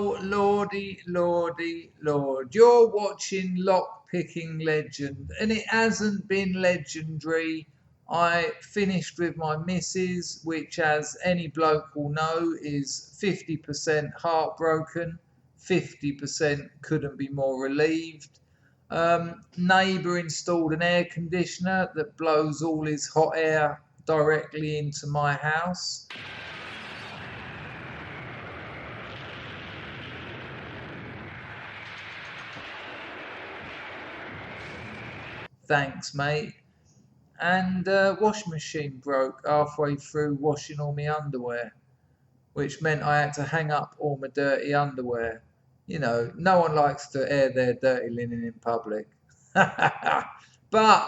Oh, lordy, lordy, lord. You're watching Lockpicking Legend, and it hasn't been legendary. I finished with my missus, which, as any bloke will know, is 50% heartbroken, 50% couldn't be more relieved. Neighbour installed an air conditioner that blows all his hot air directly into my house. Thanks, mate. And washing machine broke halfway through washing all my underwear, which meant I had to hang up all my dirty underwear. You know, no one likes to air their dirty linen in public. But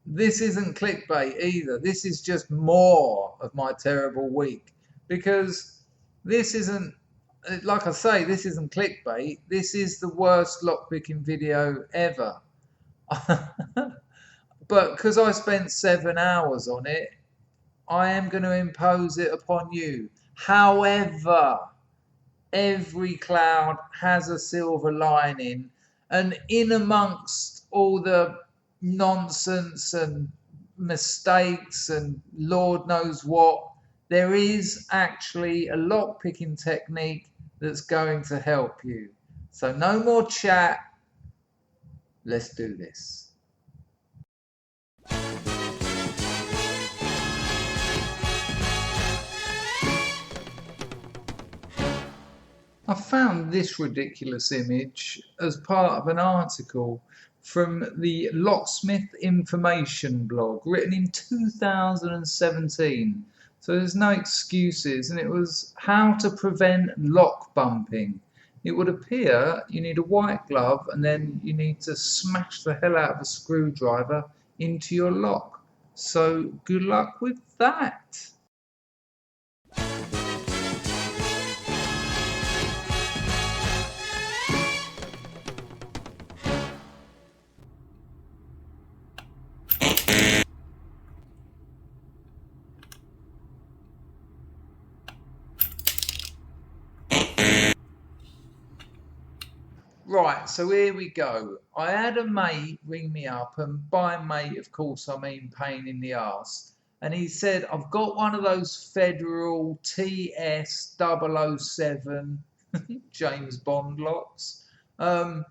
this isn't clickbait either. This is just more of my terrible week, because this isn't, like I say, this isn't clickbait. This is the worst lockpicking video ever. But because I spent 7 hours on it, I am going to impose it upon you. However, every cloud has a silver lining, and in amongst all the nonsense and mistakes and Lord knows what, there is actually a lockpicking technique that's going to help you. So no more chat. Let's do this. I found this ridiculous image as part of an article from the Locksmith Information blog, written in 2017. So there's no excuses, and it was how to prevent lock bumping. It would appear you need a white glove, and then you need to smash the hell out of a screwdriver into your lock. So good luck with that. Right, so here we go. I had a mate ring me up, and by mate, of course, I mean pain in the arse. And he said, I've got one of those Federal TS 007 James Bond locks, and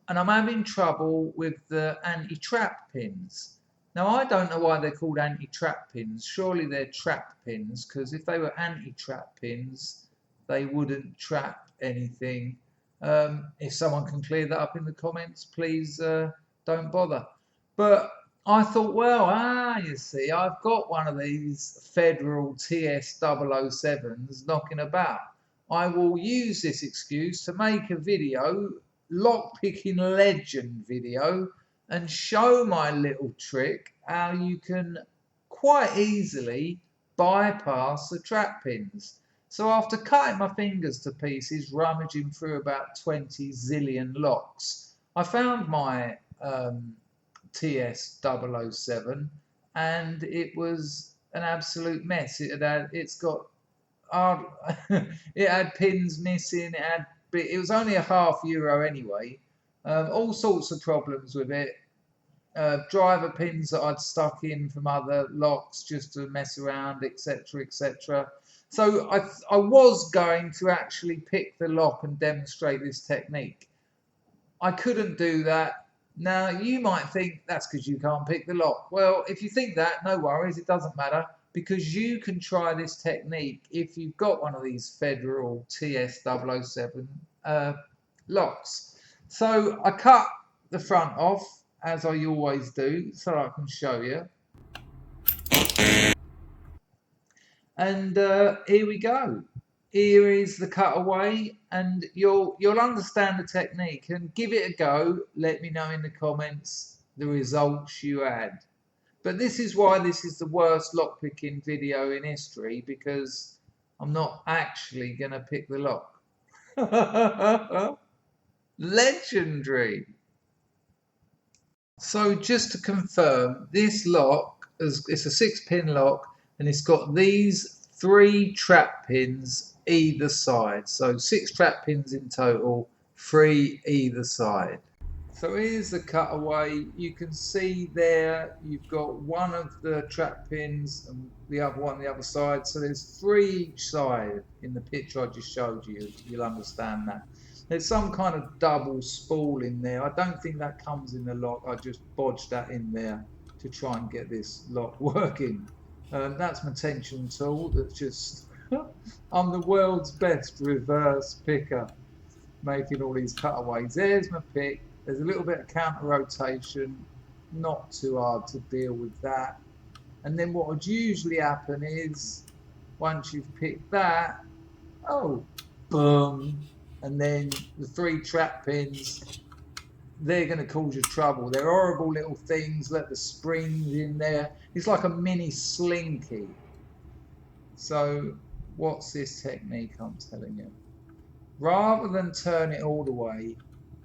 I'm having trouble with the anti-trap pins. Now, I don't know why they're called anti-trap pins. Surely they're trap pins, because if they were anti-trap pins, they wouldn't trap anything. If someone can clear that up in the comments, please don't bother. But I thought, well, you see, I've got one of these Federal TS 007s knocking about. I will use this excuse to make a video, lockpicking legend video, and show my little trick how you can quite easily bypass the trap pins. So after cutting my fingers to pieces, rummaging through about 20 zillion locks, I found my TS 007, and it was an absolute mess. It had pins missing. It was only a €0.5 anyway. All sorts of problems with it. Driver pins that I'd stuck in from other locks just to mess around, etc., etc. So I was going to actually pick the lock and demonstrate this technique. I couldn't do that. Now, you might think that's because you can't pick the lock. Well, if you think that, no worries, it doesn't matter, because you can try this technique if you've got one of these Federal TS 007 locks. So I cut the front off, as I always do, so I can show you. And here we go. Here is the cutaway, and you'll understand the technique, and give it a go. Let me know in the comments the results you had. But this is why this is the worst lockpicking video in history, because I'm not actually going to pick the lock. Legendary. So just to confirm, this lock it's a 6-pin lock, and it's got these 3 trap pins either side. So 6 trap pins in total, 3 either side. So here's the cutaway. You can see there you've got one of the trap pins and the other one the other side. So there's 3 each side in the picture I just showed you. You'll understand that. There's some kind of double spool in there. I don't think that comes in the lock. I just bodged that in there to try and get this lock working. That's my tension tool. That's just I'm the world's best reverse picker, making all these cutaways. There's my pick. There's a little bit of counter rotation, not too hard to deal with that. And then what would usually happen is, once you've picked that, oh, boom, and then the 3 trap pins, they're going to cause you trouble. They're horrible little things. Let the springs in there. It's like a mini slinky. So what's this technique I'm telling you? Rather than turn it all the way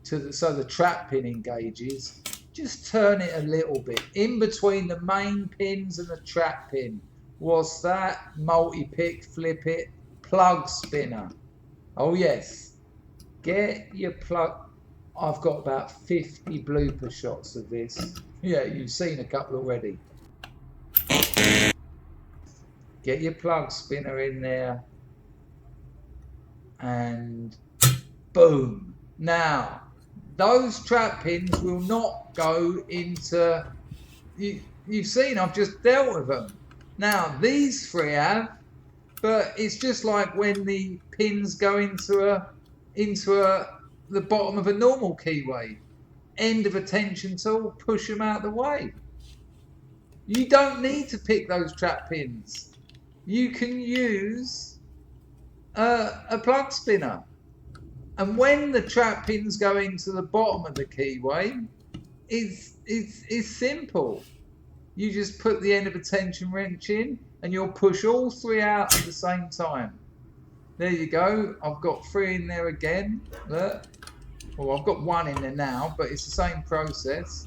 to so the trap pin engages, just turn it a little bit in between the main pins and the trap pin. What's that? Multi-pick, flip it, plug spinner. Oh yes, get your plug. I've got about 50 blooper shots of this. Yeah, you've seen a couple already. Get your plug spinner in there and boom. Now, those trap pins will not go into, you've seen I've just dealt with them. Now, these 3 have, but it's just like when the pins go into the bottom of a normal keyway. End of a tension tool, push them out of the way. You don't need to pick those trap pins. You can use a plug spinner. And when the trap pins go into the bottom of the keyway, it's simple. You just put the end of a tension wrench in and you'll push all 3 out at the same time. There you go. I've got 3 in there again. Look. Well, I've got 1 in there now, but it's the same process.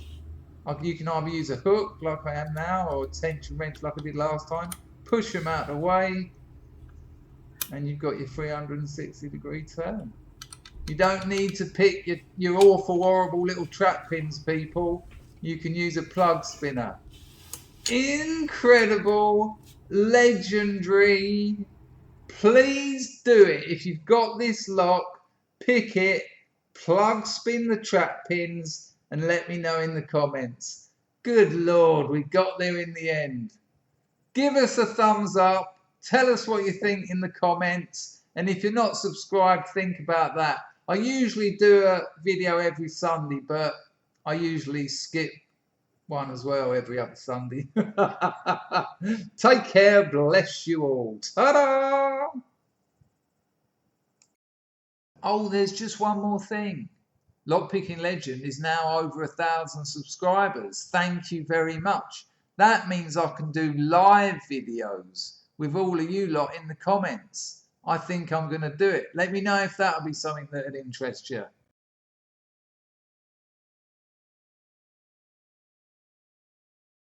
You can either use a hook like I am now or a tension wrench like I did last time. Push them out of the way and you've got your 360-degree turn. You don't need to pick your awful, horrible little trap pins, people. You can use a plug spinner. Incredible, legendary. Please do it. If you've got this lock, pick it, plug spin the trap pins, and let me know in the comments. Good Lord, we got there in the end. Give us a thumbs up. Tell us what you think in the comments. And if you're not subscribed, think about that. I usually do a video every Sunday, but I usually skip one as well every other Sunday. Take care. Bless you all. Ta-da! Oh, there's just one more thing. Lockpicking Legend is now over 1,000 subscribers. Thank you very much. That means I can do live videos with all of you lot in the comments. I think I'm going to do it. Let me know if that'll be something that would interest you.